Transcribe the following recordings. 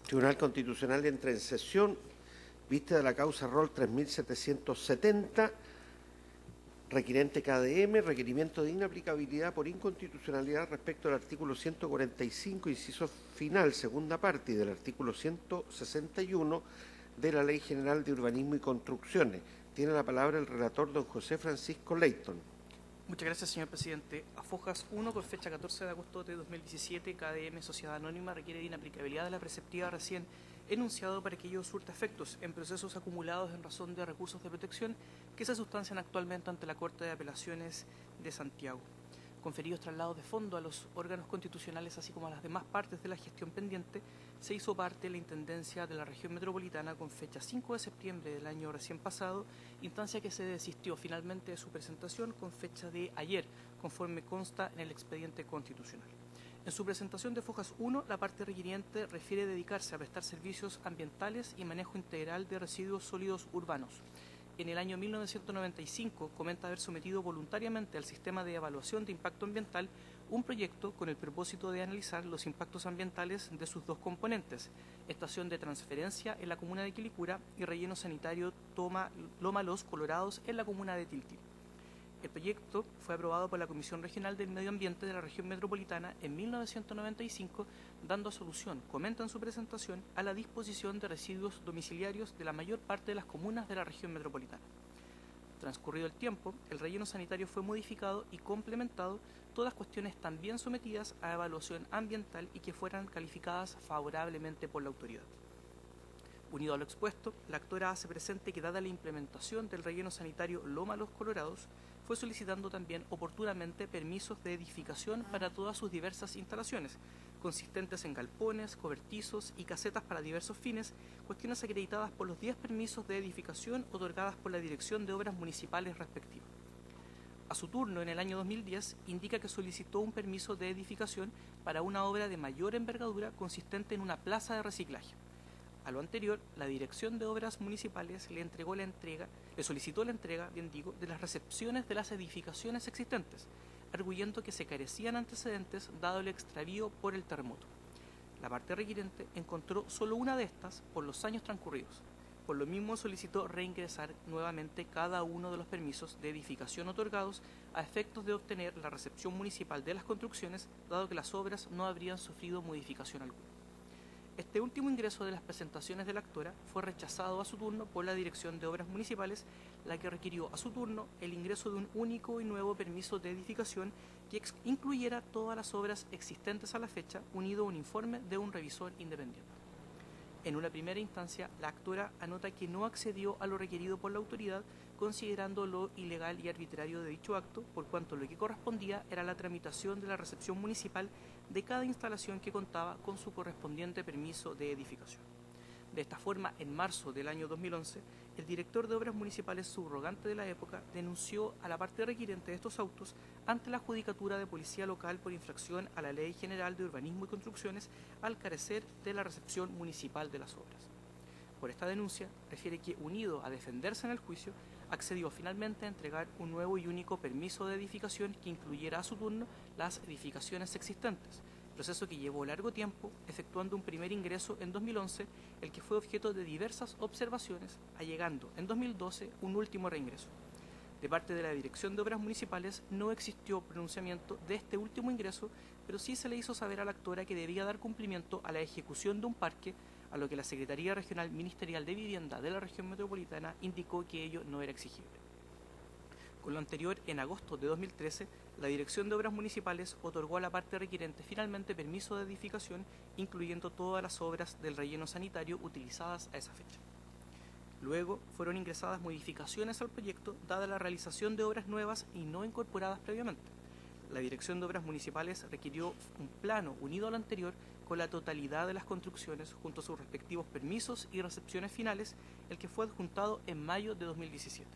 Tribunal Constitucional entra en sesión, vista de la causa rol 3770, requirente KDM, requerimiento de inaplicabilidad por inconstitucionalidad respecto al artículo 145, inciso final, segunda parte, y del artículo 161 de la Ley General de Urbanismo y Construcciones. Tiene la palabra el relator, don José Francisco Leighton. Muchas gracias, señor presidente. A Fojas 1, con fecha 14 de agosto de 2017, KDM Sociedad Anónima requiere de inaplicabilidad de la preceptiva recién enunciado para que ello surta efectos en procesos acumulados en razón de recursos de protección que se sustancian actualmente ante la Corte de Apelaciones de Santiago. Conferidos traslados de fondo a los órganos constitucionales, así como a las demás partes de la gestión pendiente, se hizo parte de la Intendencia de la Región Metropolitana con fecha 5 de septiembre del año recién pasado, instancia que se desistió finalmente de su presentación con fecha de ayer, conforme consta en el expediente constitucional. En su presentación de Fojas 1, la parte requiriente refiere dedicarse a prestar servicios ambientales y manejo integral de residuos sólidos urbanos. En el año 1995 comenta haber sometido voluntariamente al sistema de evaluación de impacto ambiental un proyecto con el propósito de analizar los impactos ambientales de sus dos componentes, estación de transferencia en la comuna de Quilicura y relleno sanitario Loma Los Colorados en la comuna de Tiltil. El proyecto fue aprobado por la Comisión Regional del Medio Ambiente de la Región Metropolitana en 1995, dando solución, comenta en su presentación, a la disposición de residuos domiciliarios de la mayor parte de las comunas de la Región Metropolitana. Transcurrido el tiempo, el relleno sanitario fue modificado y complementado, todas cuestiones también sometidas a evaluación ambiental y que fueran calificadas favorablemente por la autoridad. Unido a lo expuesto, la actora hace presente que, dada la implementación del relleno sanitario Loma Los Colorados, fue solicitando también oportunamente permisos de edificación para todas sus diversas instalaciones, consistentes en galpones, cobertizos y casetas para diversos fines, cuestiones acreditadas por los 10 permisos de edificación otorgadas por la Dirección de Obras Municipales respectiva. A su turno, en el año 2010, indica que solicitó un permiso de edificación para una obra de mayor envergadura consistente en una plaza de reciclaje. A lo anterior, la Dirección de Obras Municipales le solicitó la entrega, de las recepciones de las edificaciones existentes, arguyendo que se carecían antecedentes dado el extravío por el terremoto. La parte requirente encontró solo una de estas por los años transcurridos. Por lo mismo solicitó reingresar nuevamente cada uno de los permisos de edificación otorgados a efectos de obtener la recepción municipal de las construcciones, dado que las obras no habrían sufrido modificación alguna. Este último ingreso de las presentaciones de la actora fue rechazado a su turno por la Dirección de Obras Municipales, la que requirió a su turno el ingreso de un único y nuevo permiso de edificación que incluyera todas las obras existentes a la fecha, unido a un informe de un revisor independiente. En una primera instancia, la actora anota que no accedió a lo requerido por la autoridad, considerando lo ilegal y arbitrario de dicho acto, por cuanto lo que correspondía era la tramitación de la recepción municipal de cada instalación que contaba con su correspondiente permiso de edificación. De esta forma, en marzo del año 2011, el director de Obras Municipales subrogante de la época denunció a la parte requirente de estos autos ante la Judicatura de Policía Local por infracción a la Ley General de Urbanismo y Construcciones al carecer de la recepción municipal de las obras. Por esta denuncia, refiere que, unido a defenderse en el juicio, accedió finalmente a entregar un nuevo y único permiso de edificación que incluyera a su turno las edificaciones existentes, proceso que llevó largo tiempo, efectuando un primer ingreso en 2011, el que fue objeto de diversas observaciones, allegando en 2012 un último reingreso. De parte de la Dirección de Obras Municipales no existió pronunciamiento de este último ingreso, pero sí se le hizo saber a la actora que debía dar cumplimiento a la ejecución de un parque, a lo que la Secretaría Regional Ministerial de Vivienda de la Región Metropolitana indicó que ello no era exigible. Con lo anterior, en agosto de 2013, la Dirección de Obras Municipales otorgó a la parte requirente finalmente permiso de edificación, incluyendo todas las obras del relleno sanitario utilizadas a esa fecha. Luego fueron ingresadas modificaciones al proyecto, dada la realización de obras nuevas y no incorporadas previamente. La Dirección de Obras Municipales requirió un plano unido al anterior con la totalidad de las construcciones junto a sus respectivos permisos y recepciones finales, el que fue adjuntado en mayo de 2017.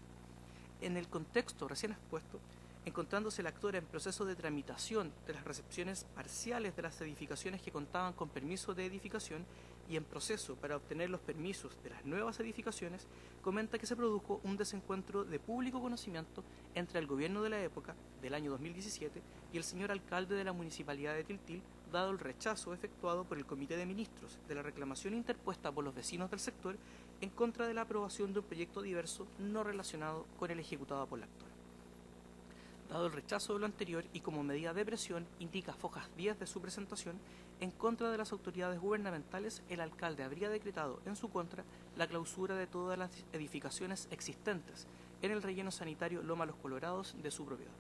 En el contexto recién expuesto, encontrándose la actora en proceso de tramitación de las recepciones parciales de las edificaciones que contaban con permiso de edificación y en proceso para obtener los permisos de las nuevas edificaciones, comenta que se produjo un desencuentro de público conocimiento entre el gobierno de la época, del año 2017, y el señor alcalde de la Municipalidad de Tiltil, dado el rechazo efectuado por el Comité de Ministros de la reclamación interpuesta por los vecinos del sector en contra de la aprobación de un proyecto diverso no relacionado con el ejecutado por la actora. Dado el rechazo de lo anterior y como medida de presión, indica fojas 10 de su presentación, en contra de las autoridades gubernamentales, el alcalde habría decretado en su contra la clausura de todas las edificaciones existentes en el relleno sanitario Loma Los Colorados de su propiedad.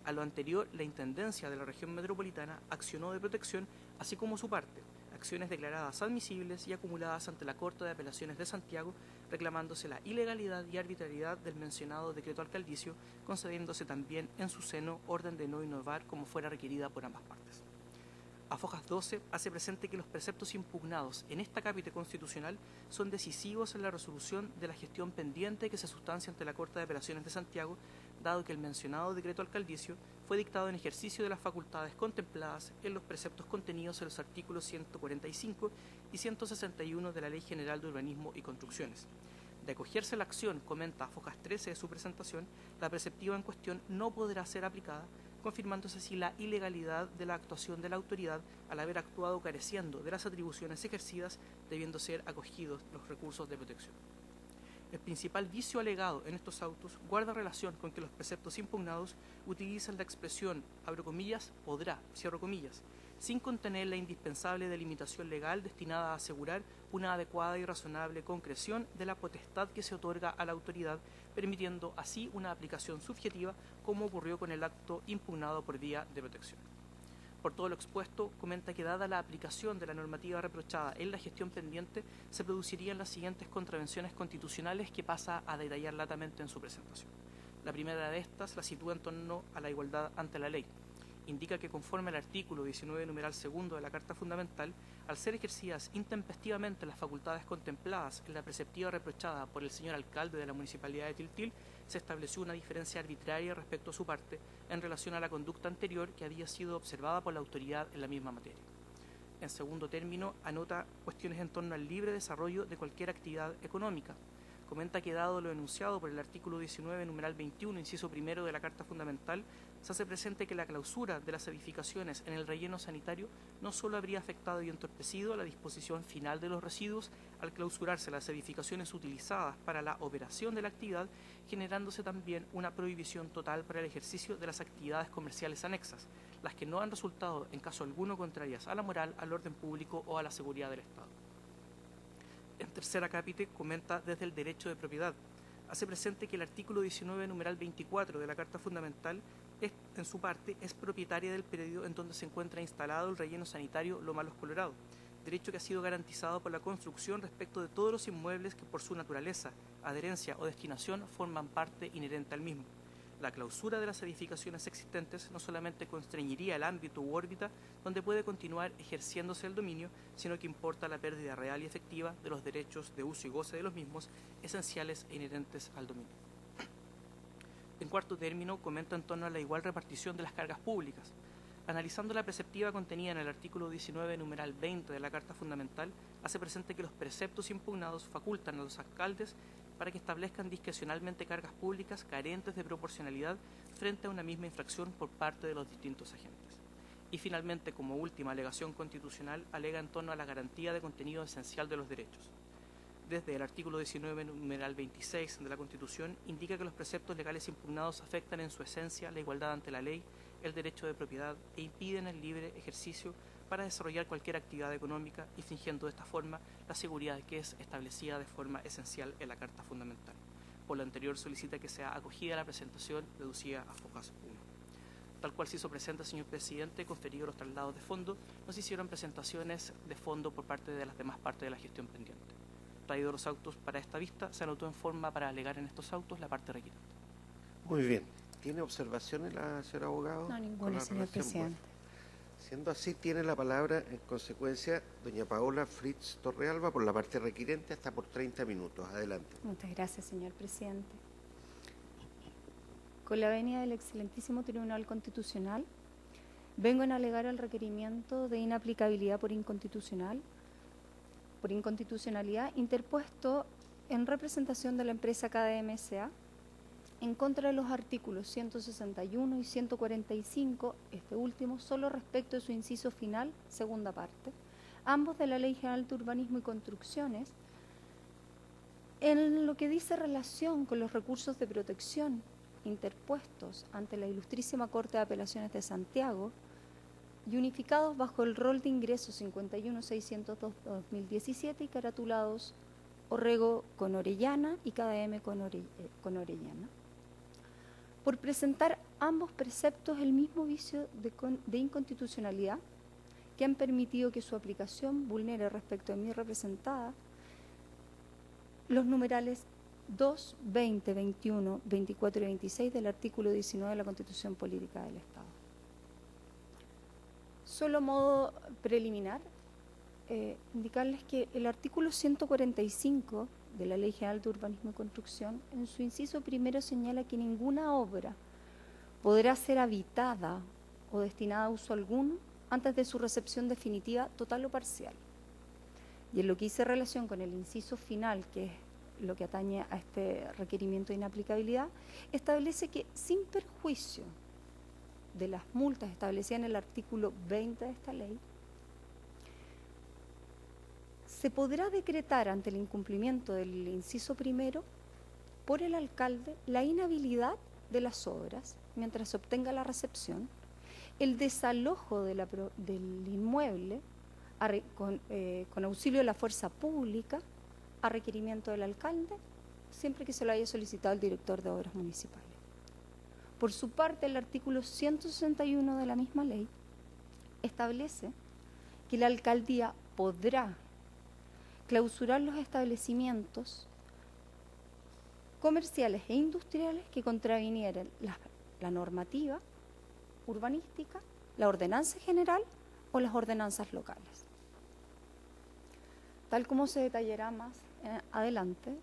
A lo anterior, la Intendencia de la región metropolitana accionó de protección, así como su parte, acciones declaradas admisibles y acumuladas ante la Corte de Apelaciones de Santiago, reclamándose la ilegalidad y arbitrariedad del mencionado decreto alcaldicio, concediéndose también en su seno orden de no innovar como fuera requerida por ambas partes. A fojas 12 hace presente que los preceptos impugnados en esta cápita constitucional son decisivos en la resolución de la gestión pendiente que se sustancia ante la Corte de Apelaciones de Santiago, dado que el mencionado decreto alcaldicio fue dictado en ejercicio de las facultades contempladas en los preceptos contenidos en los artículos 145 y 161 de la Ley General de Urbanismo y Construcciones. De acogerse la acción, comenta a fojas 13 de su presentación, la preceptiva en cuestión no podrá ser aplicada, confirmándose así la ilegalidad de la actuación de la autoridad al haber actuado careciendo de las atribuciones ejercidas, debiendo ser acogidos los recursos de protección. El principal vicio alegado en estos autos guarda relación con que los preceptos impugnados utilizan la expresión, abro comillas, podrá, cierro comillas, sin contener la indispensable delimitación legal destinada a asegurar una adecuada y razonable concreción de la potestad que se otorga a la autoridad, permitiendo así una aplicación subjetiva, como ocurrió con el acto impugnado por vía de protección. Por todo lo expuesto, comenta que dada la aplicación de la normativa reprochada en la gestión pendiente, se producirían las siguientes contravenciones constitucionales que pasa a detallar latamente en su presentación. La primera de estas la sitúa en torno a la igualdad ante la ley. Indica que conforme al artículo 19, numeral segundo de la Carta Fundamental, al ser ejercidas intempestivamente las facultades contempladas en la preceptiva reprochada por el señor alcalde de la Municipalidad de Tiltil, se estableció una diferencia arbitraria respecto a su parte en relación a la conducta anterior que había sido observada por la autoridad en la misma materia. En segundo término, anota cuestiones en torno al libre desarrollo de cualquier actividad económica. Comenta que dado lo enunciado por el artículo 19, numeral 21, inciso primero de la Carta Fundamental, se hace presente que la clausura de las edificaciones en el relleno sanitario no solo habría afectado y entorpecido la disposición final de los residuos al clausurarse las edificaciones utilizadas para la operación de la actividad, generándose también una prohibición total para el ejercicio de las actividades comerciales anexas, las que no han resultado en caso alguno contrarias a la moral, al orden público o a la seguridad del Estado. En tercer acápite comenta desde el derecho de propiedad. Hace presente que el artículo 19, numeral 24 de la Carta Fundamental, en su parte, es propietaria del predio en donde se encuentra instalado el relleno sanitario Loma Los Colorados, derecho que ha sido garantizado por la construcción respecto de todos los inmuebles que por su naturaleza, adherencia o destinación forman parte inherente al mismo. La clausura de las edificaciones existentes no solamente constreñiría el ámbito u órbita donde puede continuar ejerciéndose el dominio, sino que importa la pérdida real y efectiva de los derechos de uso y goce de los mismos, esenciales e inherentes al dominio. En cuarto término, comenta en torno a la igual repartición de las cargas públicas. Analizando la preceptiva contenida en el artículo 19, numeral 20 de la Carta Fundamental, hace presente que los preceptos impugnados facultan a los alcaldes para que establezcan discrecionalmente cargas públicas carentes de proporcionalidad frente a una misma infracción por parte de los distintos agentes. Y finalmente, como última alegación constitucional, alega en torno a la garantía de contenido esencial de los derechos. Desde el artículo 19, numeral 26 de la Constitución, indica que los preceptos legales impugnados afectan en su esencia la igualdad ante la ley, el derecho de propiedad e impiden el libre ejercicio para desarrollar cualquier actividad económica, infringiendo de esta forma la seguridad que es establecida de forma esencial en la Carta Fundamental. Por lo anterior, solicita que sea acogida la presentación reducida a fojas 1. Tal cual se hizo presente, señor presidente, conferido los traslados de fondo, no se hicieron presentaciones de fondo por parte de las demás partes de la gestión pendiente. Traídos los autos para esta vista, se anotó en forma para alegar en estos autos la parte requirente. Muy bien. ¿Tiene observaciones la señora abogado? No, ninguna, señor presidente. Siendo así, tiene la palabra en consecuencia doña Paola Fritz Torrealba por la parte requirente hasta por 30 minutos. Adelante. Muchas gracias, señor presidente. Con la venia del excelentísimo Tribunal Constitucional, vengo en alegar el requerimiento de inaplicabilidad por inconstitucionalidad interpuesto en representación de la empresa KDM S.A., en contra de los artículos 161 y 145, este último, solo respecto de su inciso final, segunda parte, ambos de la Ley General de Urbanismo y Construcciones, en lo que dice relación con los recursos de protección interpuestos ante la Ilustrísima Corte de Apelaciones de Santiago y unificados bajo el rol de ingresos 51602-2017 y caratulados Orrego con Orellana y KDM con Orellana. Por presentar ambos preceptos el mismo vicio de inconstitucionalidad que han permitido que su aplicación vulnere respecto de mi representada los numerales 2, 20, 21, 24 y 26 del artículo 19 de la Constitución Política del Estado. Solo a modo preliminar, indicarles que el artículo 145 de la Ley General de Urbanismo y Construcción, en su inciso primero señala que ninguna obra podrá ser habitada o destinada a uso alguno antes de su recepción definitiva, total o parcial. Y en lo que hice relación con el inciso final, que es lo que atañe a este requerimiento de inaplicabilidad, establece que sin perjuicio de las multas establecidas en el artículo 20 de esta ley, se podrá decretar ante el incumplimiento del inciso primero por el alcalde la inhabilidad de las obras mientras se obtenga la recepción, el desalojo del inmueble con auxilio de la fuerza pública a requerimiento del alcalde, siempre que se lo haya solicitado el director de obras municipales. Por su parte, el artículo 161 de la misma ley establece que la alcaldía podrá clausurar los establecimientos comerciales e industriales que contravinieren la normativa urbanística, la ordenanza general o las ordenanzas locales. Tal como se detallará más adelante,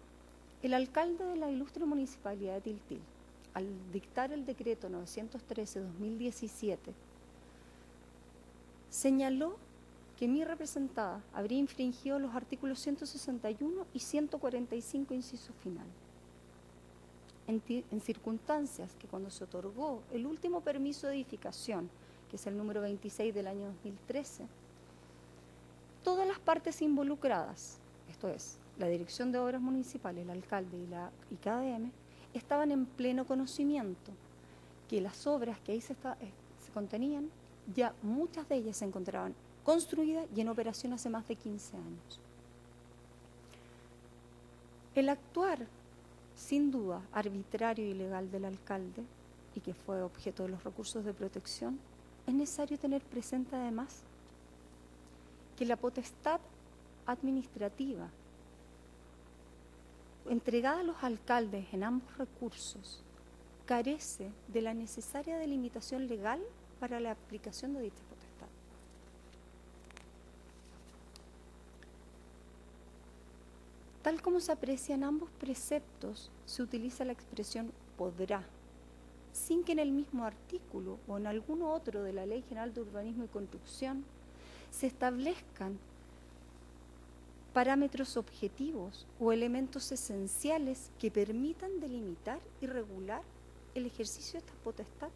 el alcalde de la ilustre municipalidad de Tiltil, al dictar el decreto 913-2017, señaló que mi representada habría infringido los artículos 161 y 145, inciso final, en circunstancias que cuando se otorgó el último permiso de edificación, que es el número 26 del año 2013, todas las partes involucradas, esto es, la Dirección de Obras Municipales, el alcalde y KDM, estaban en pleno conocimiento que las obras que ahí se contenían, ya muchas de ellas se encontraban construidas y en operación hace más de 15 años. El actuar, sin duda, arbitrario y ilegal del alcalde, y que fue objeto de los recursos de protección, es necesario tener presente además que la potestad administrativa entregada a los alcaldes en ambos recursos carece de la necesaria delimitación legal para la aplicación de dicha potestad. Tal como se aprecia en ambos preceptos, se utiliza la expresión podrá, sin que en el mismo artículo o en alguno otro de la Ley General de Urbanismo y Construcción se establezcan parámetros objetivos o elementos esenciales que permitan delimitar y regular el ejercicio de esta potestad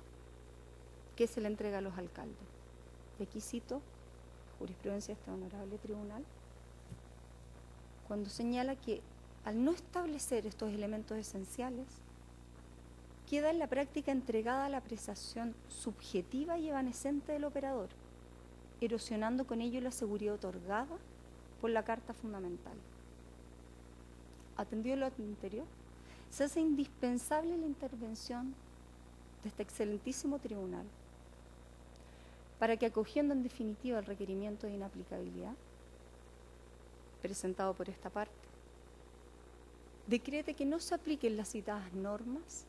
que se le entrega a los alcaldes. Y aquí cito jurisprudencia de este honorable tribunal, cuando señala que al no establecer estos elementos esenciales, queda en la práctica entregada a la apreciación subjetiva y evanescente del operador, erosionando con ello la seguridad otorgada por la Carta Fundamental. Atendido lo anterior, se hace indispensable la intervención de este excelentísimo tribunal para que, acogiendo en definitiva el requerimiento de inaplicabilidad presentado por esta parte, decrete que no se apliquen las citadas normas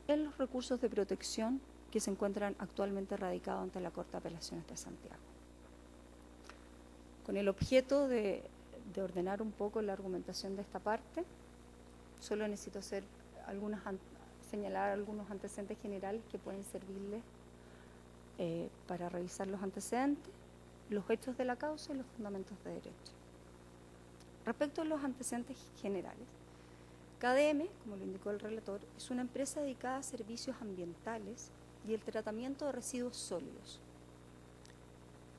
en los recursos de protección que se encuentran actualmente radicados ante la Corte de Apelaciones de Santiago. Con el objeto de ordenar un poco la argumentación de esta parte, solo necesito señalar algunos antecedentes generales que pueden servirles para revisar los antecedentes, los hechos de la causa y los fundamentos de derecho. Respecto a los antecedentes generales, KDM, como lo indicó el relator, es una empresa dedicada a servicios ambientales y el tratamiento de residuos sólidos.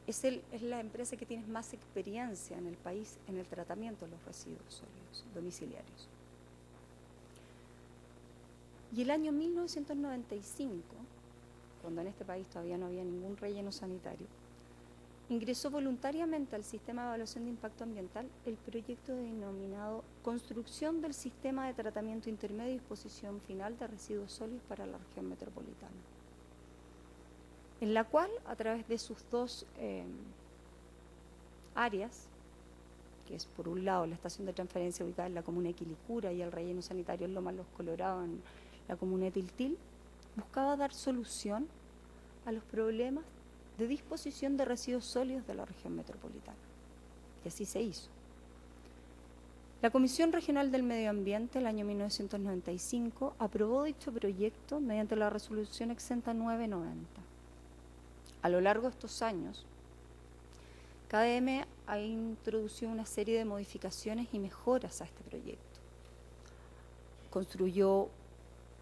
Es la empresa que tiene más experiencia en el país en el tratamiento de los residuos sólidos domiciliarios. Y el año 1995, cuando en este país todavía no había ningún relleno sanitario, ingresó voluntariamente al Sistema de Evaluación de Impacto Ambiental el proyecto denominado Construcción del Sistema de Tratamiento Intermedio y Disposición Final de Residuos Sólidos para la Región Metropolitana, en la cual, a través de sus dos áreas, que es por un lado la estación de transferencia ubicada en la comuna de Quilicura y el relleno sanitario en Lomas Los Colorados en la comuna de Tiltil, buscaba dar solución a los problemas de disposición de residuos sólidos de la región metropolitana. Y así se hizo. La Comisión Regional del Medio Ambiente, el año 1995, aprobó dicho proyecto mediante la resolución exenta 990. A lo largo de estos años, KDM ha introducido una serie de modificaciones y mejoras a este proyecto. Construyó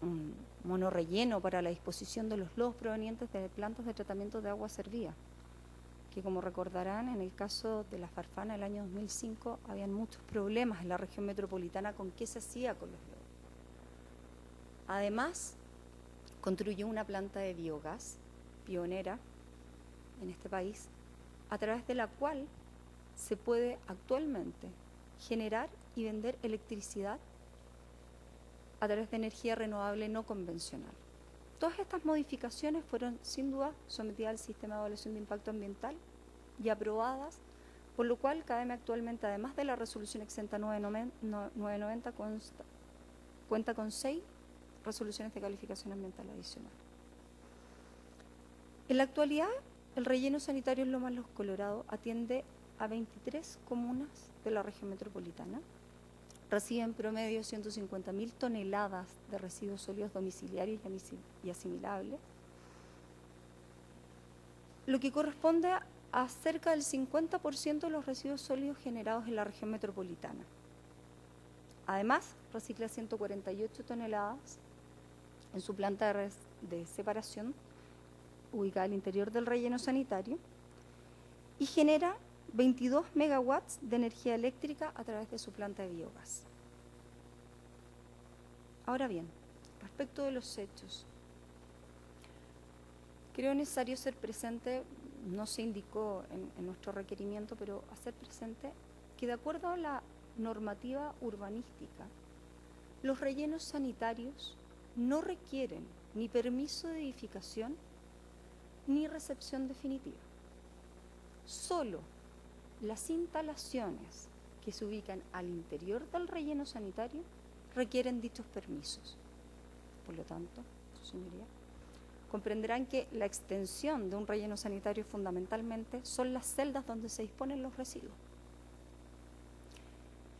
un monorrelleno para la disposición de los lodos provenientes de plantas de tratamiento de agua servida, que como recordarán, en el caso de la Farfana el año 2005 habían muchos problemas en la región metropolitana con qué se hacía con los lodos. Además, construyó una planta de biogás pionera en este país, a través de la cual se puede actualmente generar y vender electricidad a través de energía renovable no convencional. Todas estas modificaciones fueron sin duda sometidas al Sistema de Evaluación de Impacto Ambiental y aprobadas, por lo cual KDM actualmente, además de la resolución exenta 990, cuenta con 6 resoluciones de calificación ambiental adicional. En la actualidad, el relleno sanitario en Lomas Los Colorados atiende a 23 comunas de la región metropolitana. Recibe en promedio 150.000 toneladas de residuos sólidos domiciliarios y asimilables, lo que corresponde a cerca del 50% de los residuos sólidos generados en la región metropolitana. Además, recicla 148 toneladas en su planta de separación, ubicada al interior del relleno sanitario, y genera 22 megawatts de energía eléctrica a través de su planta de biogás. Ahora bien, respecto de los hechos, creo necesario ser presente, no se indicó en nuestro requerimiento, pero hacer presente que de acuerdo a la normativa urbanística, los rellenos sanitarios no requieren ni permiso de edificación ni recepción definitiva. Solo las instalaciones que se ubican al interior del relleno sanitario requieren dichos permisos. Por lo tanto, su señoría, comprenderán que la extensión de un relleno sanitario fundamentalmente son las celdas donde se disponen los residuos.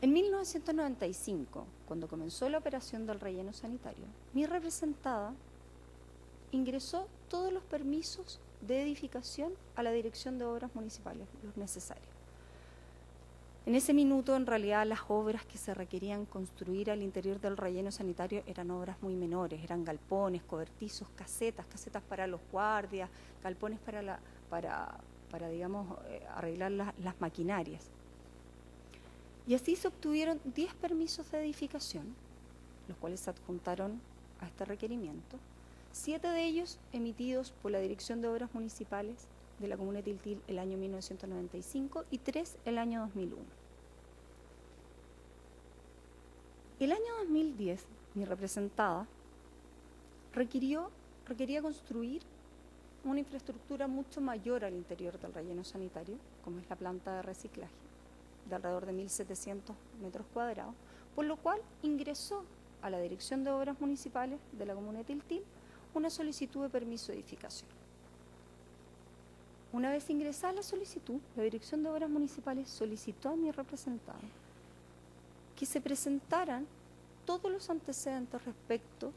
En 1995, cuando comenzó la operación del relleno sanitario, mi representada ingresó todos los permisos de edificación a la Dirección de Obras Municipales, los necesarios. En ese minuto, en realidad, las obras que se requerían construir al interior del relleno sanitario eran obras muy menores, eran galpones, cobertizos, casetas para los guardias, galpones para digamos, arreglar las maquinarias. Y así se obtuvieron 10 permisos de edificación, los cuales se adjuntaron a este requerimiento, 7 de ellos emitidos por la Dirección de Obras Municipales de la comuna de Tiltil el año 1995 y 3 el año 2001. El año 2010, mi representada requería construir una infraestructura mucho mayor al interior del relleno sanitario, como es la planta de reciclaje, de alrededor de 1.700 metros cuadrados, por lo cual ingresó a la Dirección de Obras Municipales de la comuna de Tiltil una solicitud de permiso de edificación. Una vez ingresada la solicitud, la Dirección de Obras Municipales solicitó a mi representada que se presentaran todos los antecedentes respecto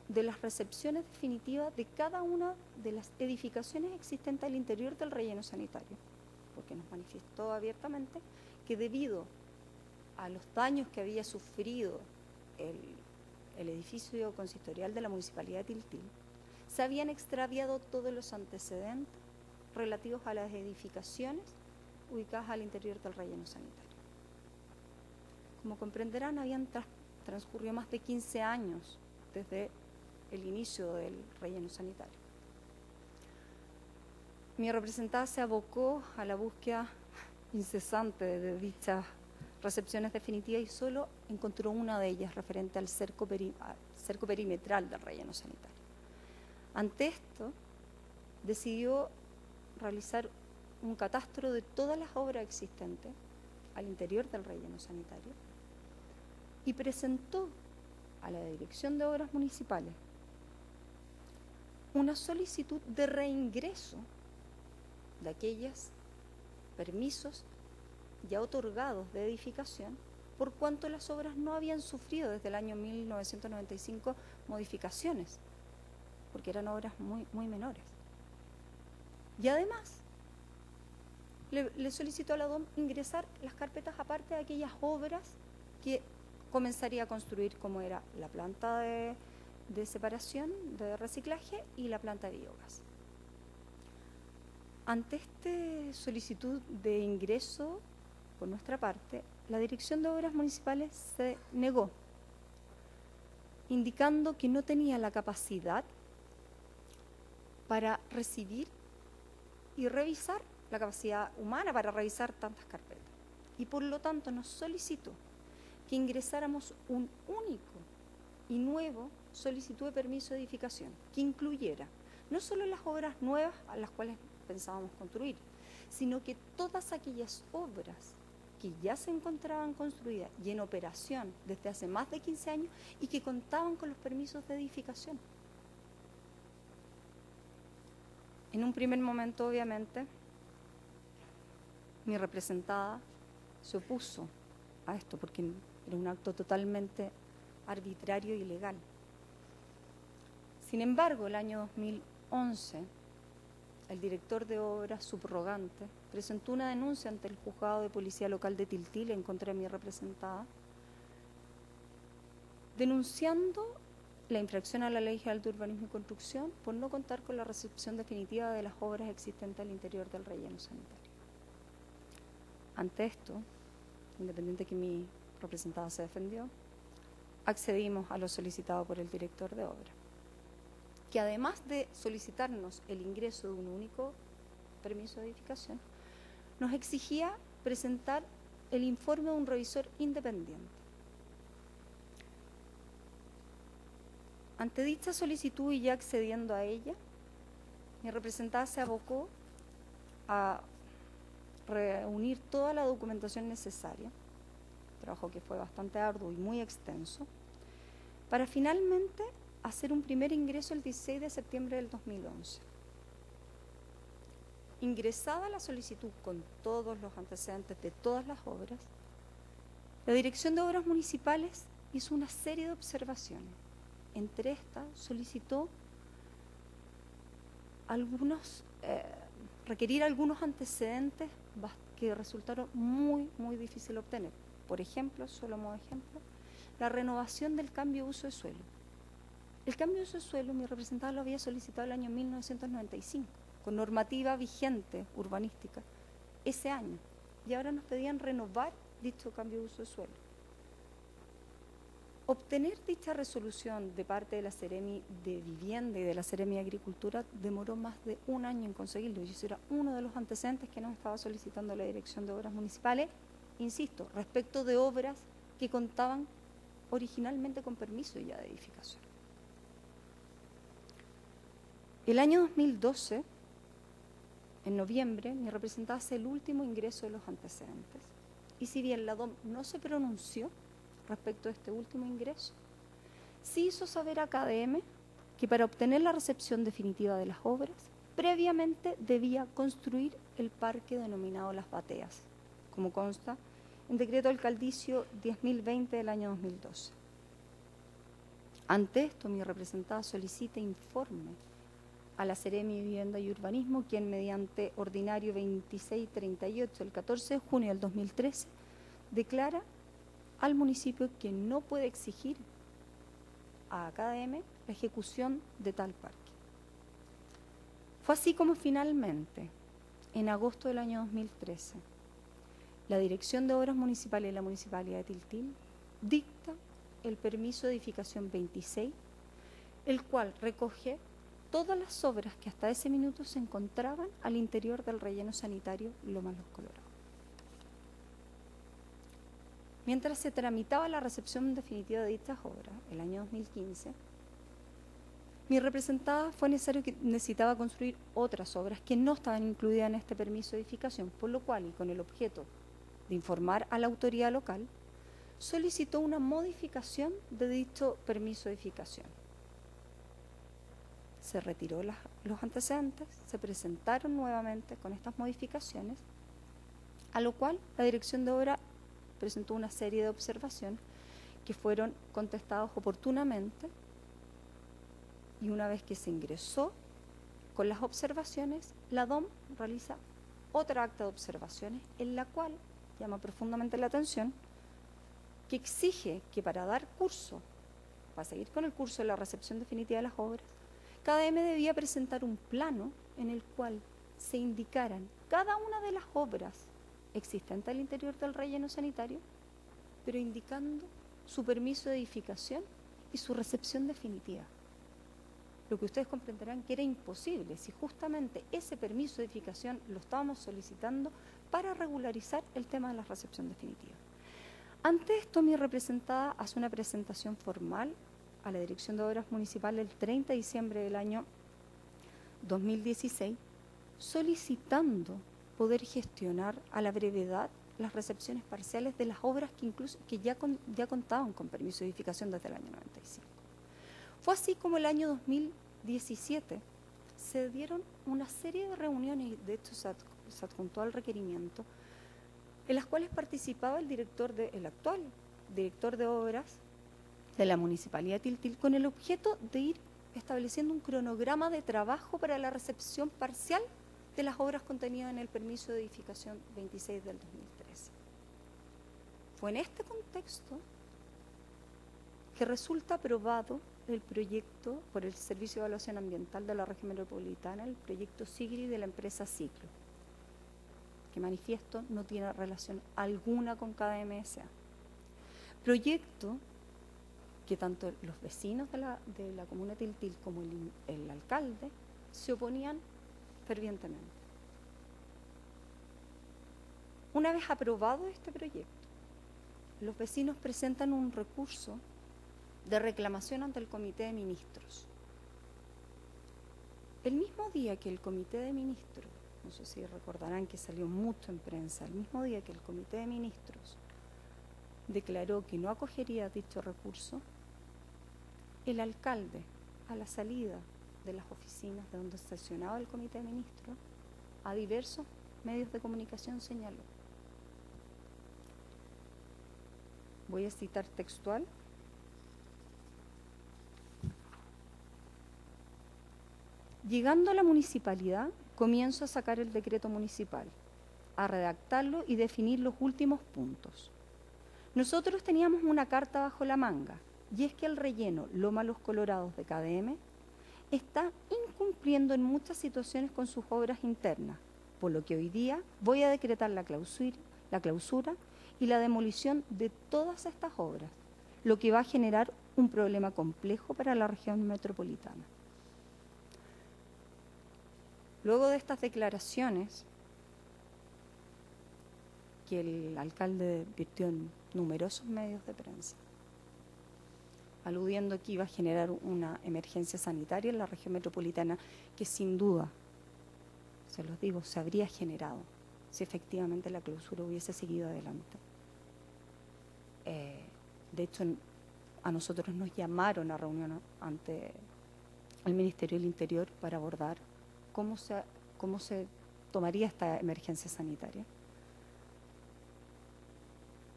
de las recepciones definitivas de cada una de las edificaciones existentes al interior del relleno sanitario, porque nos manifestó abiertamente que debido a los daños que había sufrido el edificio consistorial de la Municipalidad de Tiltil, se habían extraviado todos los antecedentes relativos a las edificaciones ubicadas al interior del relleno sanitario. Como comprenderán, habían transcurrido más de 15 años desde el inicio del relleno sanitario. Mi representada se abocó a la búsqueda incesante de dichas recepciones definitivas y solo encontró una de ellas referente al cerco perimetral del relleno sanitario. Ante esto, decidió realizar un catastro de todas las obras existentes al interior del relleno sanitario y presentó a la Dirección de Obras Municipales una solicitud de reingreso de aquellos permisos ya otorgados de edificación, por cuanto las obras no habían sufrido desde el año 1995 modificaciones, porque eran obras muy menores. Y además, le solicitó a la DOM ingresar las carpetas aparte de aquellas obras que comenzaría a construir, como era la planta de separación, de reciclaje y la planta de biogás. Ante esta solicitud de ingreso por nuestra parte, la Dirección de Obras Municipales se negó, indicando que no tenía la capacidad para recibir y revisar, la capacidad humana para revisar tantas carpetas. Y por lo tanto nos solicitó que ingresáramos un único y nuevo solicitud de permiso de edificación, que incluyera no solo las obras nuevas a las cuales pensábamos construir, sino que todas aquellas obras que ya se encontraban construidas y en operación desde hace más de 15 años y que contaban con los permisos de edificación. En un primer momento, obviamente, mi representada se opuso a esto porque era un acto totalmente arbitrario y ilegal. Sin embargo, el año 2011, el director de obras subrogante presentó una denuncia ante el juzgado de policía local de Tiltil en contra de mi representada, denunciando la infracción a la Ley General de Urbanismo y Construcción por no contar con la recepción definitiva de las obras existentes al interior del relleno sanitario. Ante esto, independiente que mi representada se defendió, accedimos a lo solicitado por el director de obra, que además de solicitarnos el ingreso de un único permiso de edificación, nos exigía presentar el informe de un revisor independiente. Ante dicha solicitud y ya accediendo a ella, mi representada se abocó a reunir toda la documentación necesaria, trabajo que fue bastante arduo y muy extenso, para finalmente hacer un primer ingreso el 16 de septiembre del 2011. Ingresada la solicitud con todos los antecedentes de todas las obras, la Dirección de Obras Municipales hizo una serie de observaciones. Entre estas, solicitó requerir algunos antecedentes que resultaron muy difícil de obtener. Por ejemplo, solo como ejemplo, la renovación del cambio de uso de suelo. El cambio de uso de suelo, mi representada lo había solicitado el año 1995, con normativa vigente urbanística, ese año. Y ahora nos pedían renovar dicho cambio de uso de suelo. Obtener dicha resolución de parte de la Seremi de Vivienda y de la Seremi de Agricultura demoró más de un año en conseguirlo. Y eso era uno de los antecedentes que nos estaba solicitando la Dirección de Obras Municipales, insisto, respecto de obras que contaban originalmente con permiso ya de edificación. El año 2012, en noviembre, mi representada hace el último ingreso de los antecedentes. Y si bien la DOM no se pronunció respecto a este último ingreso, sí hizo saber a KDM que para obtener la recepción definitiva de las obras, previamente debía construir el parque denominado Las Bateas, como consta en decreto alcaldicio 10.020 del año 2012. Ante esto, mi representada solicita informe a la Seremi de Vivienda y Urbanismo, quien mediante ordinario 2638 del 14 de junio del 2013 declara al municipio que no puede exigir a KDM la ejecución de tal parque. Fue así como finalmente, en agosto del año 2013, la Dirección de Obras Municipales de la Municipalidad de Tiltil dicta el permiso de edificación 26, el cual recoge todas las obras que hasta ese minuto se encontraban al interior del relleno sanitario Lomas Los Colorados. Mientras se tramitaba la recepción definitiva de dichas obras, el año 2015, mi representada fue necesario que necesitaba construir otras obras que no estaban incluidas en este permiso de edificación, por lo cual, y con el objeto de informar a la autoridad local, solicitó una modificación de dicho permiso de edificación. Se retiró los antecedentes, se presentaron nuevamente con estas modificaciones, a lo cual la Dirección de Obra presentó una serie de observaciones que fueron contestadas oportunamente, y una vez que se ingresó con las observaciones, la DOM realiza otra acta de observaciones en la cual llama profundamente la atención que exige que para dar curso, para seguir con el curso de la recepción definitiva de las obras, KDM debía presentar un plano en el cual se indicaran cada una de las obras existentes al interior del relleno sanitario, pero indicando su permiso de edificación y su recepción definitiva. Lo que ustedes comprenderán que era imposible si justamente ese permiso de edificación lo estábamos solicitando para regularizar el tema de la recepción definitiva. Ante esto, mi representada hace una presentación formal a la Dirección de Obras Municipales el 30 de diciembre del año 2016, solicitando poder gestionar a la brevedad las recepciones parciales de las obras que ya contaban con permiso de edificación desde el año 95. Fue así como el año 2017 se dieron una serie de reuniones, y de hecho se adjuntó al requerimiento, en las cuales participaba el actual director de obras de la Municipalidad de Tiltil, con el objeto de ir estableciendo un cronograma de trabajo para la recepción parcial de las obras contenidas en el permiso de edificación 26 del 2013. Fue en este contexto que resulta aprobado el proyecto por el Servicio de Evaluación Ambiental de la Región Metropolitana, el proyecto SIGRI de la empresa Ciclo, que manifiesto no tiene relación alguna con KDM-SA. Proyecto que tanto los vecinos de la comuna de Tiltil como el alcalde se oponían fervientemente. Una vez aprobado este proyecto, los vecinos presentan un recurso de reclamación ante el Comité de Ministros. El mismo día que el Comité de Ministros, no sé si recordarán que salió mucho en prensa, el mismo día que el Comité de Ministros declaró que no acogería dicho recurso, el alcalde, a la salida de las oficinas de donde estacionaba el Comité de Ministros, a diversos medios de comunicación señaló. Voy a citar textual. Llegando a la municipalidad, comienzo a sacar el decreto municipal, a redactarlo y definir los últimos puntos. Nosotros teníamos una carta bajo la manga, y es que el relleno Lomas Los Colorados de KDM está incumpliendo en muchas situaciones con sus obras internas, por lo que hoy día voy a decretar la clausura y la demolición de todas estas obras, lo que va a generar un problema complejo para la región metropolitana. Luego de estas declaraciones, que el alcalde virtió en numerosos medios de prensa, aludiendo que iba a generar una emergencia sanitaria en la región metropolitana, que sin duda, se los digo, se habría generado si efectivamente la clausura hubiese seguido adelante. De hecho, a nosotros nos llamaron a reunión ante el Ministerio del Interior para abordar cómo se tomaría esta emergencia sanitaria.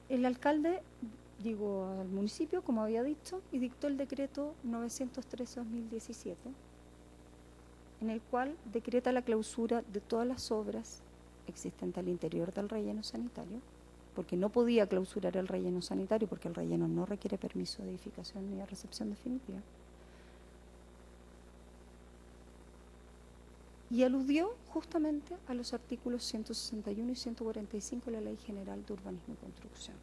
El alcalde llegó al municipio, como había dicho, y dictó el decreto 913-2017, en el cual decreta la clausura de todas las obras existentes al interior del relleno sanitario porque no podía clausurar el relleno sanitario, porque el relleno no requiere permiso de edificación ni de recepción definitiva. Y aludió justamente a los artículos 161 y 145 de la Ley General de Urbanismo y Construcción.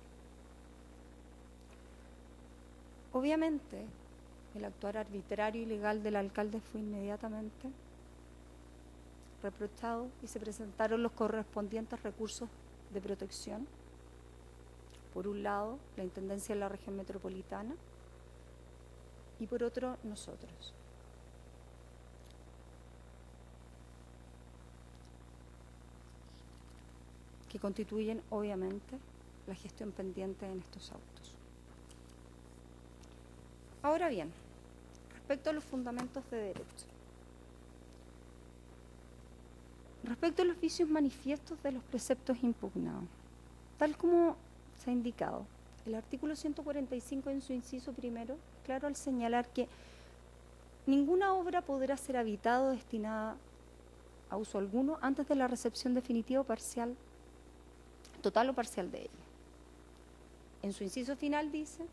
Obviamente, el actuar arbitrario y ilegal del alcalde fue inmediatamente reprochado y se presentaron los correspondientes recursos de protección. Por un lado, la Intendencia de la Región Metropolitana y por otro, nosotros. Que constituyen, obviamente, la gestión pendiente en estos autos. Ahora bien, respecto a los fundamentos de derecho. Respecto a los vicios manifiestos de los preceptos impugnados, tal como se ha indicado, el artículo 145 en su inciso primero, claro al señalar que ninguna obra podrá ser habitada o destinada a uso alguno antes de la recepción definitiva o parcial, total o parcial de ella. En su inciso final dice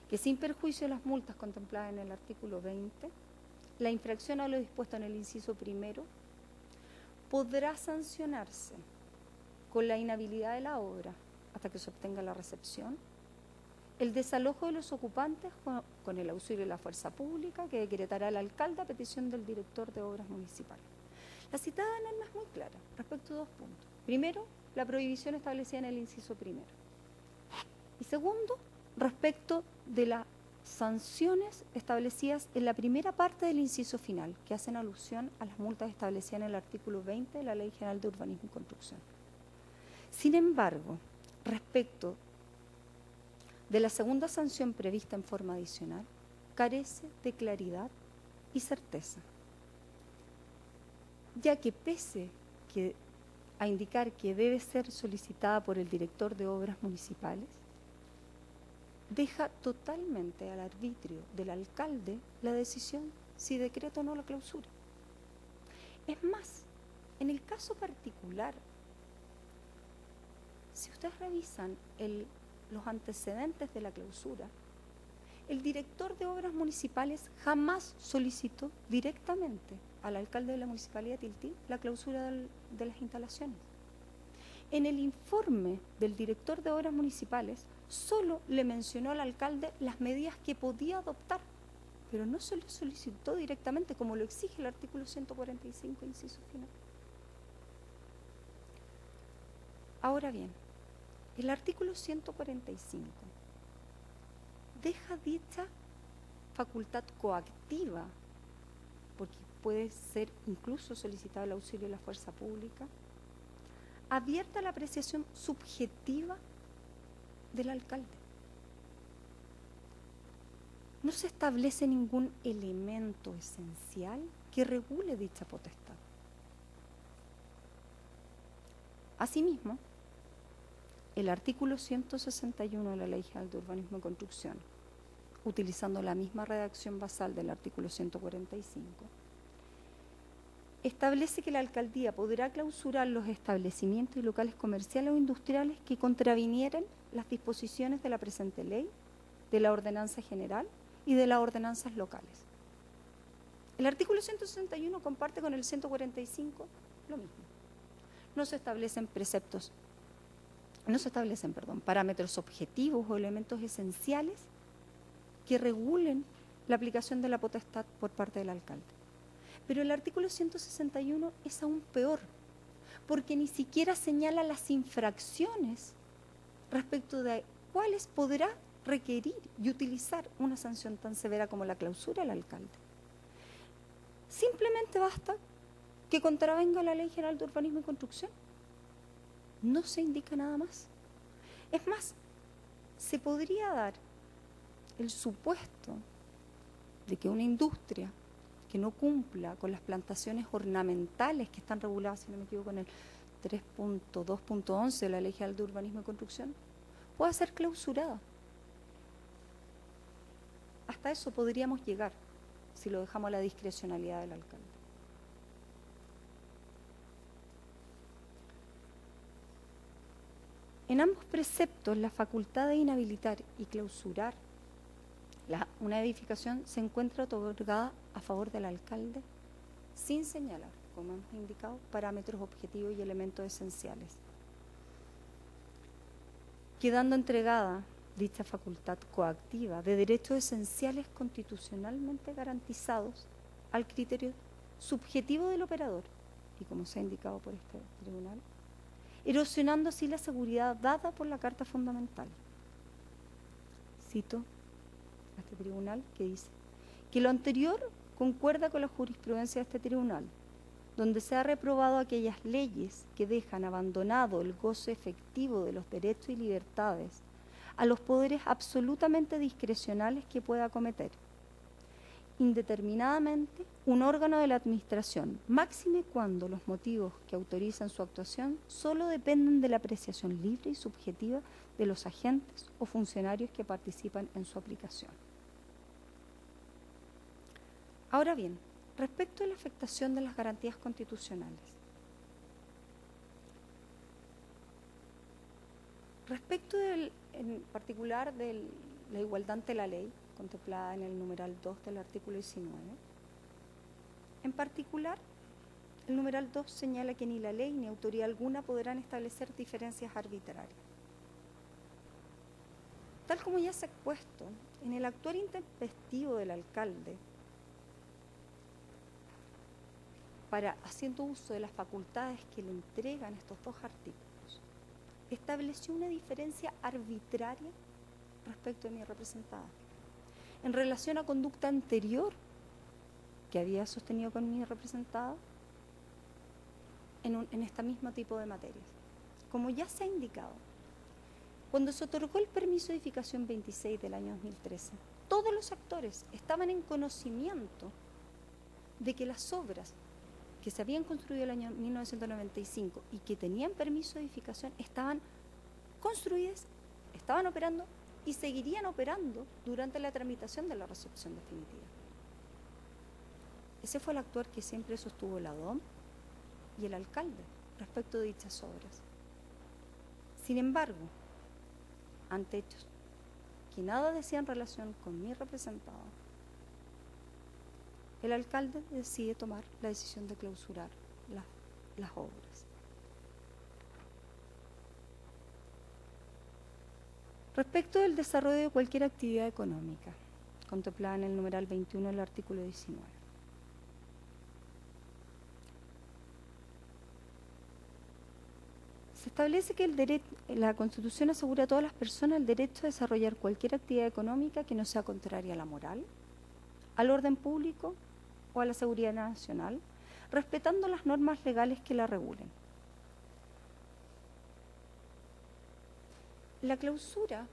que sin perjuicio de las multas contempladas en el artículo 20, la infracción a lo dispuesto en el inciso primero podrá sancionarse con la inhabilidad de la obra hasta que se obtenga la recepción, el desalojo de los ocupantes con el auxilio de la fuerza pública que decretará el alcalde a petición del director de obras municipales. La citada norma es muy clara respecto a dos puntos. Primero, la prohibición establecida en el inciso primero. Y segundo, respecto de las sanciones establecidas en la primera parte del inciso final, que hacen alusión a las multas establecidas en el artículo 20 de la Ley General de Urbanismo y Construcción. Sin embargo, respecto de la segunda sanción prevista en forma adicional, carece de claridad y certeza, ya que pese a indicar que debe ser solicitada por el director de obras municipales, deja totalmente al arbitrio del alcalde la decisión si decreta o no la clausura. Es más, en el caso particular, si ustedes revisan los antecedentes de la clausura, el director de obras municipales jamás solicitó directamente al alcalde de la Municipalidad de Tiltil la clausura de las instalaciones. En el informe del director de obras municipales solo le mencionó al alcalde las medidas que podía adoptar, pero no se le solicitó directamente como lo exige el artículo 145, inciso final. Ahora bien, el artículo 145 deja dicha facultad coactiva, porque puede ser incluso solicitado el auxilio de la fuerza pública, abierta a la apreciación subjetiva del alcalde. No se establece ningún elemento esencial que regule dicha potestad. Asimismo, el artículo 161 de la Ley General de Urbanismo y Construcción, utilizando la misma redacción basal del artículo 145, establece que la alcaldía podrá clausurar los establecimientos y locales comerciales o industriales que contravinieren las disposiciones de la presente ley, de la ordenanza general y de las ordenanzas locales. El artículo 161 comparte con el 145 lo mismo. No se establecen parámetros objetivos o elementos esenciales que regulen la aplicación de la potestad por parte del alcalde. Pero el artículo 161 es aún peor, porque ni siquiera señala las infracciones respecto de cuáles podrá requerir y utilizar una sanción tan severa como la clausura del alcalde. Simplemente basta que contravenga la Ley General de Urbanismo y Construcción. No se indica nada más. Es más, se podría dar el supuesto de que una industria que no cumpla con las plantaciones ornamentales que están reguladas, si no me equivoco, en el 3.2.11 de la Ley General de Urbanismo y Construcción, pueda ser clausurada. Hasta eso podríamos llegar si lo dejamos a la discrecionalidad del alcalde. En ambos preceptos, la facultad de inhabilitar y clausurar una edificación se encuentra otorgada a favor del alcalde sin señalar, como hemos indicado, parámetros objetivos y elementos esenciales, quedando entregada dicha facultad coactiva de derechos esenciales constitucionalmente garantizados al criterio subjetivo del operador, y como se ha indicado por este tribunal, erosionando así la seguridad dada por la Carta Fundamental. Cito a este tribunal que dice que lo anterior concuerda con la jurisprudencia de este tribunal, donde se ha reprobado aquellas leyes que dejan abandonado el goce efectivo de los derechos y libertades a los poderes absolutamente discrecionales que pueda acometer indeterminadamente un órgano de la administración, máxime cuando los motivos que autorizan su actuación solo dependen de la apreciación libre y subjetiva de los agentes o funcionarios que participan en su aplicación. Ahora bien, respecto a la afectación de las garantías constitucionales, respecto en particular de la igualdad ante la ley, contemplada en el numeral 2 del artículo 19. En particular, el numeral 2 señala que ni la ley ni autoridad alguna podrán establecer diferencias arbitrarias. Tal como ya se ha expuesto, en el actuar intempestivo del alcalde, haciendo uso de las facultades que le entregan estos dos artículos, estableció una diferencia arbitraria respecto de mi representada, en relación a conducta anterior que había sostenido con mi representada en este mismo tipo de materias. Como ya se ha indicado, cuando se otorgó el permiso de edificación 26 del año 2013, todos los actores estaban en conocimiento de que las obras que se habían construido el año 1995 y que tenían permiso de edificación estaban construidas, estaban operando y seguirían operando durante la tramitación de la recepción definitiva. Ese fue el actuar que siempre sostuvo la DOM y el alcalde respecto de dichas obras. Sin embargo, ante hechos que nada decían relación con mi representado, el alcalde decide tomar la decisión de clausurar las obras. Respecto del desarrollo de cualquier actividad económica, contemplada en el numeral 21 del artículo 19. Se establece que la Constitución asegura a todas las personas el derecho a desarrollar cualquier actividad económica que no sea contraria a la moral, al orden público o a la seguridad nacional, respetando las normas legales que la regulen. La clausura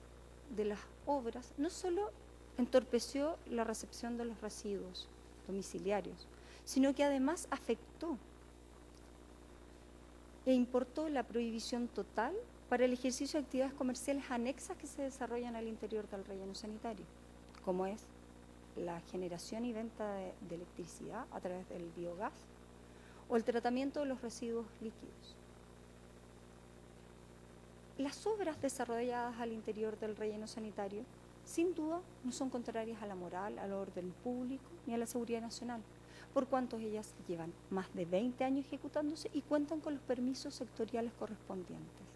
de las obras no solo entorpeció la recepción de los residuos domiciliarios, sino que además afectó e importó la prohibición total para el ejercicio de actividades comerciales anexas que se desarrollan al interior del relleno sanitario, como es la generación y venta de electricidad a través del biogás o el tratamiento de los residuos líquidos. Las obras desarrolladas al interior del relleno sanitario, sin duda, no son contrarias a la moral, al orden público ni a la seguridad nacional, por cuanto ellas llevan más de 20 años ejecutándose y cuentan con los permisos sectoriales correspondientes.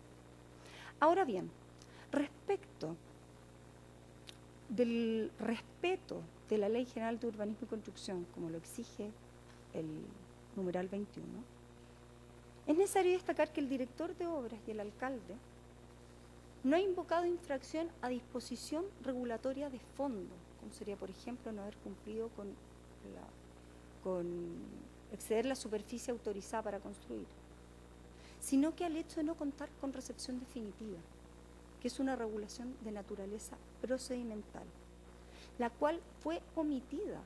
Ahora bien, respecto del respeto de la Ley General de Urbanismo y Construcción, como lo exige el numeral 21, es necesario destacar que el director de obras y el alcalde no ha invocado infracción a disposición regulatoria de fondo, como sería, por ejemplo, no haber cumplido con exceder la superficie autorizada para construir, sino que al hecho de no contar con recepción definitiva, que es una regulación de naturaleza procedimental, la cual fue omitida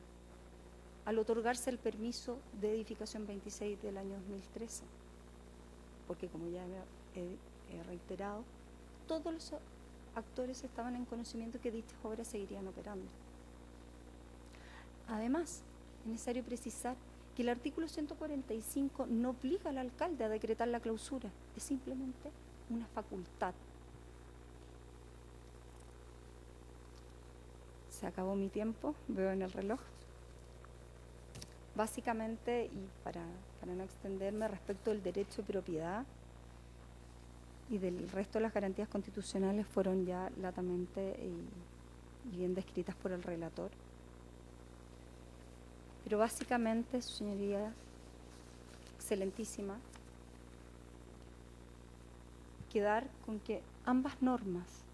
al otorgarse el permiso de edificación 26 del año 2013, porque como ya he reiterado, todos los actores estaban en conocimiento que dichas obras seguirían operando. Además, es necesario precisar que el artículo 145 no obliga al alcalde a decretar la clausura, es simplemente una facultad se acabó mi tiempo, veo en el reloj. Básicamente, y para no extenderme, respecto del derecho de propiedad y del resto de las garantías constitucionales fueron ya latamente y bien descritas por el relator. Pero básicamente, su señoría, excelentísima, quedar con que ambas normas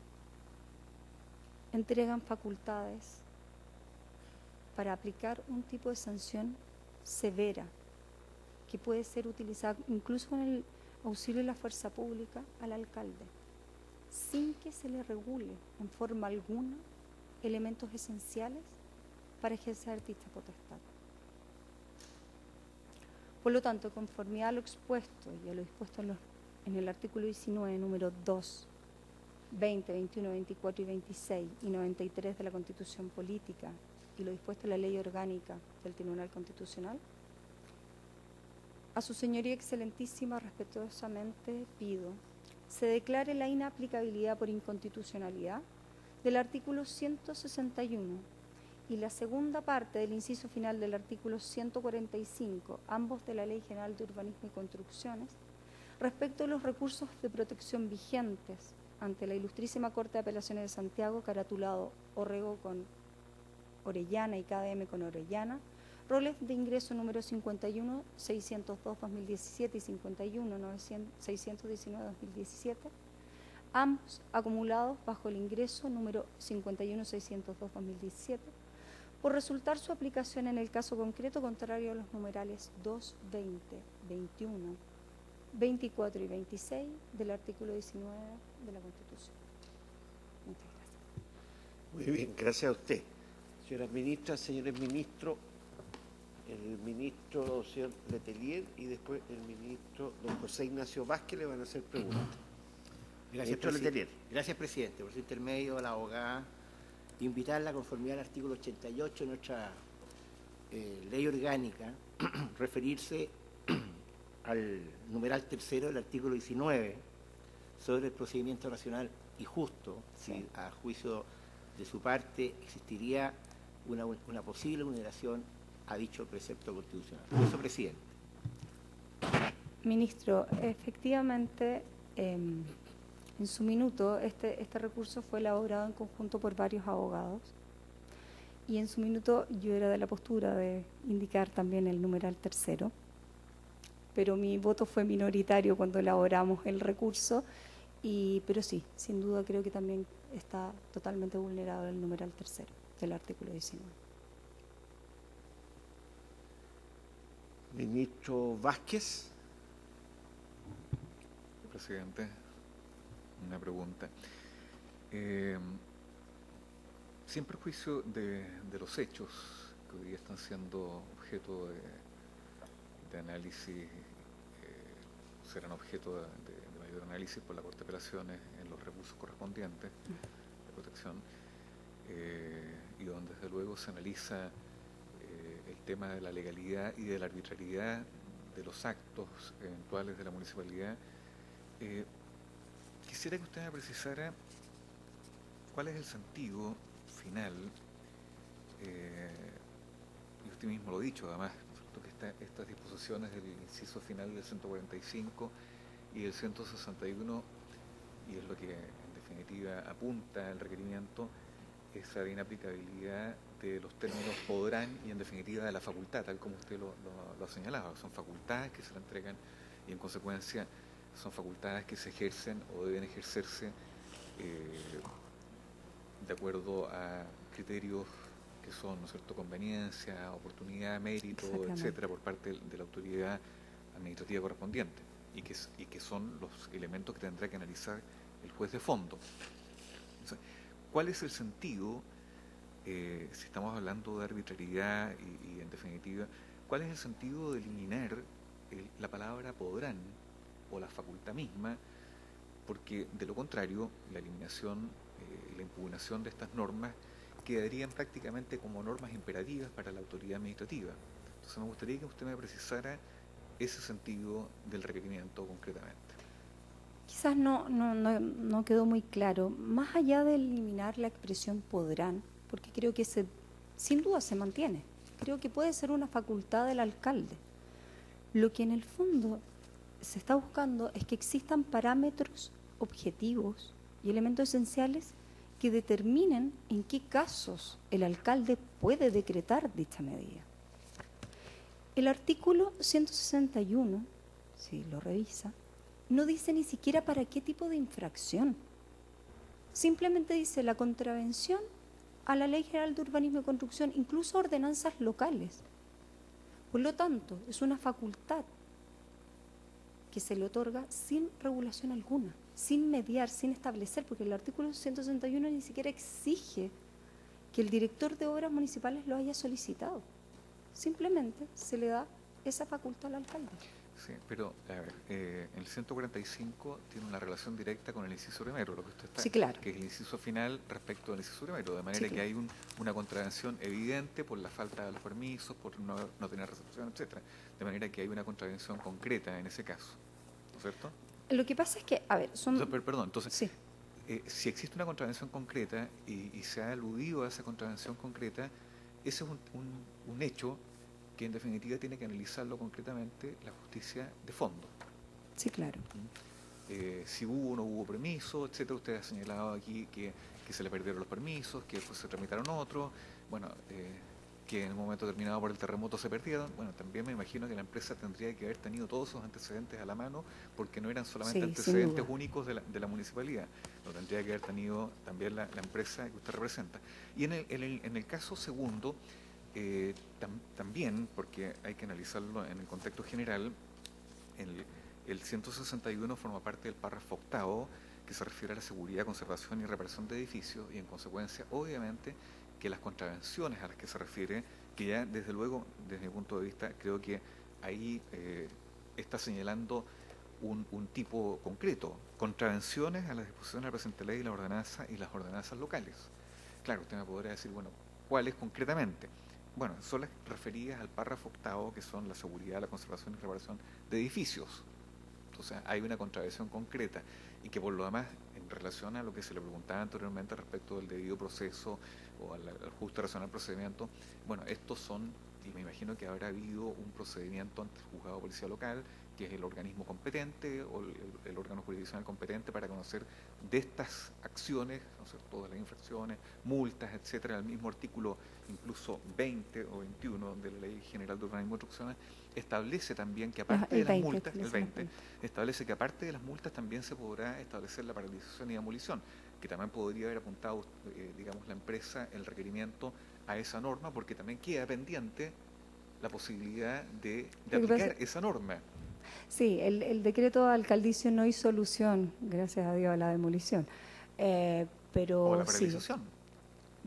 entregan facultades para aplicar un tipo de sanción severa que puede ser utilizada incluso con el auxilio de la fuerza pública al alcalde, sin que se le regule en forma alguna elementos esenciales para ejercer dicha potestad. Por lo tanto, conformidad a lo expuesto y a lo dispuesto en el artículo 19, número 2, 20, 21, 24 y 26 y 93 de la Constitución Política y lo dispuesto en la Ley Orgánica del Tribunal Constitucional, a su señoría excelentísima respetuosamente pido se declare la inaplicabilidad por inconstitucionalidad del artículo 161 y la segunda parte del inciso final del artículo 145, ambos de la Ley General de Urbanismo y Construcciones, respecto a los recursos de protección vigentes ante la Ilustrísima Corte de Apelaciones de Santiago, caratulado Orrego con Orellana y KDM con Orellana, roles de ingreso número 51-602-2017 y 51-619-2017, ambos acumulados bajo el ingreso número 51-602-2017, por resultar su aplicación en el caso concreto contrario a los numerales 2, 20, 21, 24 y 26 del artículo 19 de la Constitución. Muchas gracias. Muy bien, gracias a usted. Señoras ministras, señores ministros, el ministro señor Letelier y después el ministro don José Ignacio Vázquez le van a hacer preguntas. Gracias, gracias, presidente. Por su intermedio, a la abogada, invitarla a conformidad al artículo 88 de nuestra ley orgánica, referirse al numeral tercero del artículo 19 sobre el procedimiento racional y justo, si a juicio de su parte existiría una posible vulneración a dicho precepto constitucional. Por eso, presidente. Ministro, efectivamente, en su minuto, este recurso fue elaborado en conjunto por varios abogados y en su minuto yo era de la postura de indicar también el numeral tercero, pero mi voto fue minoritario cuando elaboramos el recurso, pero sí, sin duda creo que también está totalmente vulnerado el numeral tercero del artículo 19. Ministro Vázquez. Presidente, una pregunta. Sin perjuicio de los hechos que hoy día están siendo objeto de análisis, serán objeto de mayor análisis por la Corte de Apelaciones en los recursos correspondientes de protección, y donde desde luego se analiza el tema de la legalidad y de la arbitrariedad de los actos eventuales de la municipalidad. Quisiera que usted me precisara cuál es el sentido final, y usted mismo lo ha dicho además, que estas disposiciones del inciso final del 145 y del 161, y es lo que en definitiva apunta el requerimiento, esa inaplicabilidad de los términos podrán y en definitiva de la facultad, tal como usted lo ha señalado. Son facultades que se le entregan y en consecuencia son facultades que se ejercen o deben ejercerse de acuerdo a criterios que son, ¿no es cierto?, conveniencia, oportunidad, mérito, etcétera, por parte de la autoridad administrativa correspondiente, y que son los elementos que tendrá que analizar el juez de fondo. Entonces, ¿cuál es el sentido, si estamos hablando de arbitrariedad y en definitiva, cuál es el sentido de eliminar la palabra podrán o la facultad misma? Porque de lo contrario, la eliminación y la impugnación de estas normas quedarían prácticamente como normas imperativas para la autoridad administrativa. Entonces me gustaría que usted me precisara ese sentido del requerimiento concretamente. Quizás no quedó muy claro. Más allá de eliminar la expresión podrán, porque creo que sin duda se mantiene. Creo que puede ser una facultad del alcalde. Lo que en el fondo se está buscando es que existan parámetros objetivos y elementos esenciales que determinen en qué casos el alcalde puede decretar dicha medida. El artículo 161, si lo revisa, no dice ni siquiera para qué tipo de infracción. Simplemente dice la contravención a la Ley General de Urbanismo y Construcción, incluso ordenanzas locales. Por lo tanto, es una facultad que se le otorga sin regulación alguna, sin mediar, sin establecer, porque el artículo 161 ni siquiera exige que el director de obras municipales lo haya solicitado. Simplemente se le da esa facultad al alcalde. Sí, pero a ver, el 145 tiene una relación directa con el inciso primero, lo que usted está, sí, claro, que es el inciso final respecto al inciso primero, de manera sí, que claro, hay una contravención evidente por la falta de los permisos, por no tener recepción, etcétera. De manera que hay una contravención concreta en ese caso, ¿no es cierto? Lo que pasa es que, a ver, son... Perdón, entonces, sí, si existe una contravención concreta y se ha aludido a esa contravención concreta, ese es un hecho que en definitiva tiene que analizarlo concretamente la justicia de fondo. sí, claro. Si hubo o no hubo permiso, etcétera. Usted ha señalado aquí que se le perdieron los permisos, que después se tramitaron otros, bueno, que en un momento determinado por el terremoto se perdieron. Bueno, también me imagino que la empresa tendría que haber tenido todos esos antecedentes a la mano, porque no eran solamente Sí, antecedentes únicos de la municipalidad, lo tendría que haber tenido también la empresa que usted representa. Y en el caso segundo, también, porque hay que analizarlo en el contexto general, el 161 forma parte del párrafo octavo, que se refiere a la seguridad, conservación y reparación de edificios, y en consecuencia, obviamente, que las contravenciones a las que se refiere, que ya desde luego, desde mi punto de vista, creo que ahí está señalando un tipo concreto, contravenciones a las disposiciones de la presente ley y las ordenanzas locales. Claro, usted me podrá decir, bueno, ¿cuáles concretamente? Bueno, son las referidas al párrafo octavo, que son la seguridad, la conservación y reparación de edificios. Entonces, hay una contravención concreta y que por lo demás, en relación a lo que se le preguntaba anteriormente respecto del debido proceso o al justo y racional procedimiento, bueno, estos son, y me imagino que habrá habido un procedimiento ante el juzgado de policía local, que es el organismo competente o el órgano jurisdiccional competente para conocer de estas acciones, ¿no es cierto?, de las infracciones, multas, etcétera. El mismo artículo, incluso 20 o 21 de la Ley General de Urbanismo y Construcción, establece también que aparte de las multas, el 20, establece que aparte de las multas también se podrá establecer la paralización y demolición, que también podría haber apuntado, digamos, la empresa el requerimiento a esa norma, porque también queda pendiente la posibilidad de aplicar esa norma. Sí, el decreto alcaldicio no hizo solución, gracias a Dios, a la demolición. Pero o la paralización. Sí,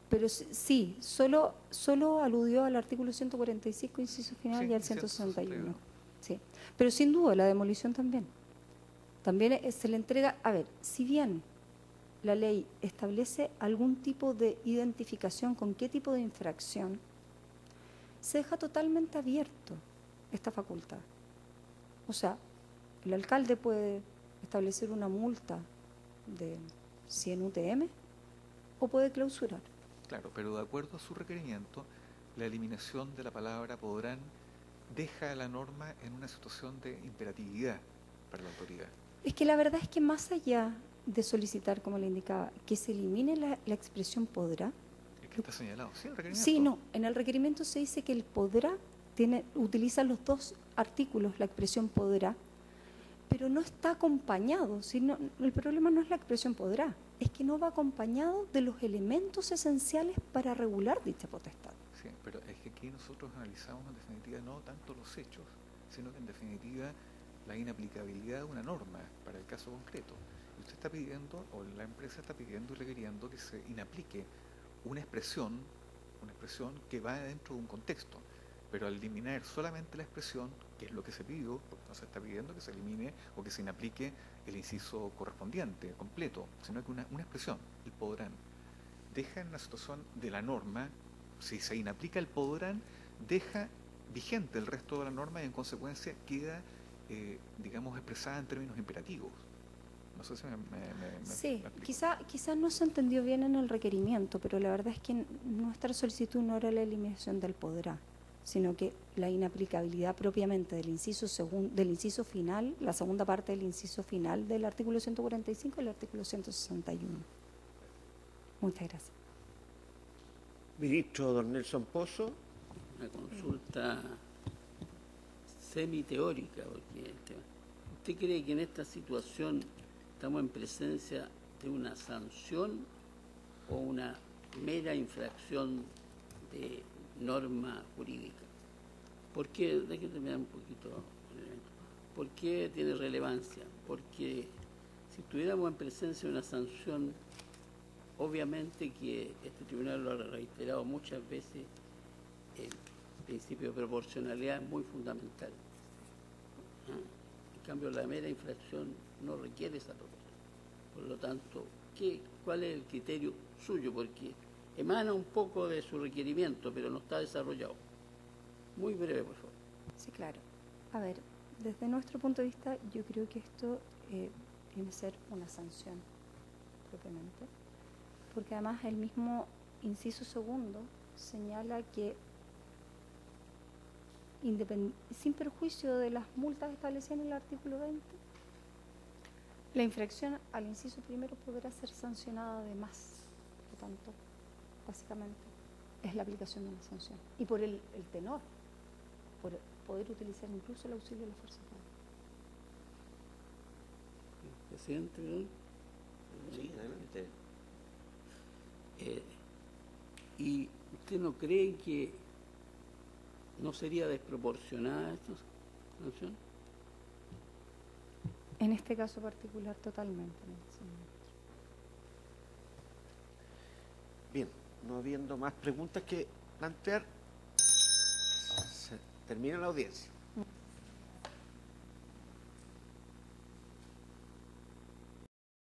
pero sí, solo aludió al artículo 145, inciso final, y al 161. Sí, pero sin duda la demolición también. También se le entrega, a ver, si bien la ley establece algún tipo de identificación con qué tipo de infracción, se deja totalmente abierto esta facultad. O sea, el alcalde puede establecer una multa de 100 UTM o puede clausurar. Claro, pero de acuerdo a su requerimiento, la eliminación de la palabra podrán deja a la norma en una situación de imperatividad para la autoridad. Es que la verdad es que más allá de solicitar, como le indicaba, que se elimine la expresión podrá. Es que está señalado, sí, el requerimiento. Sí, no, en el requerimiento se dice que el podrá utiliza los dos artículos, la expresión podrá, pero no está acompañado. Sino, el problema no es la expresión podrá, es que no va acompañado de los elementos esenciales para regular dicha potestad. Sí, pero es que aquí nosotros analizamos en definitiva no tanto los hechos, sino que en definitiva la inaplicabilidad de una norma para el caso concreto. Y usted está pidiendo, o la empresa está pidiendo y requiriendo que se inaplique una expresión que va dentro de un contexto. Pero al eliminar solamente la expresión, que es lo que se pidió, porque no se está pidiendo que se elimine o que se inaplique el inciso correspondiente, completo, sino que una expresión, el podrán, deja en una situación de la norma, si se inaplica el podrán, deja vigente el resto de la norma y en consecuencia queda, digamos, expresada en términos imperativos. No sé si Sí, me explico. quizás no se entendió bien en el requerimiento, pero la verdad es que nuestra solicitud no era la eliminación del podrá, sino que la inaplicabilidad propiamente del del inciso final, la segunda parte del inciso final del artículo 145 y el artículo 161. Muchas gracias. Ministro don Nelson Pozo. Una consulta semiteórica, porque ¿usted cree que en esta situación estamos en presencia de una sanción o una mera infracción de norma jurídica? ¿Por qué? Déjeme terminar un poquito. ¿Por qué tiene relevancia? Porque si estuviéramos en presencia de una sanción, obviamente que este tribunal lo ha reiterado muchas veces, el principio de proporcionalidad es muy fundamental. En cambio, la mera infracción no requiere esa proporcionalidad. Por lo tanto, ¿cuál es el criterio suyo? Porque emana un poco de su requerimiento, pero no está desarrollado. Muy breve, por favor. Sí, claro. A ver, desde nuestro punto de vista, yo creo que esto viene a ser una sanción propiamente, porque además el mismo inciso segundo señala que sin perjuicio de las multas establecidas en el artículo 20, la infracción al inciso primero podrá ser sancionada de más. Por lo tanto, básicamente, es la aplicación de una sanción. Y por el tenor, por poder utilizar incluso el auxilio de la fuerza pública. Presidente, ¿verdad? Sí, adelante. ¿Y usted no cree que no sería desproporcionada esta sanción? En este caso particular, totalmente. Bien, no habiendo más preguntas que plantear, se termina la audiencia.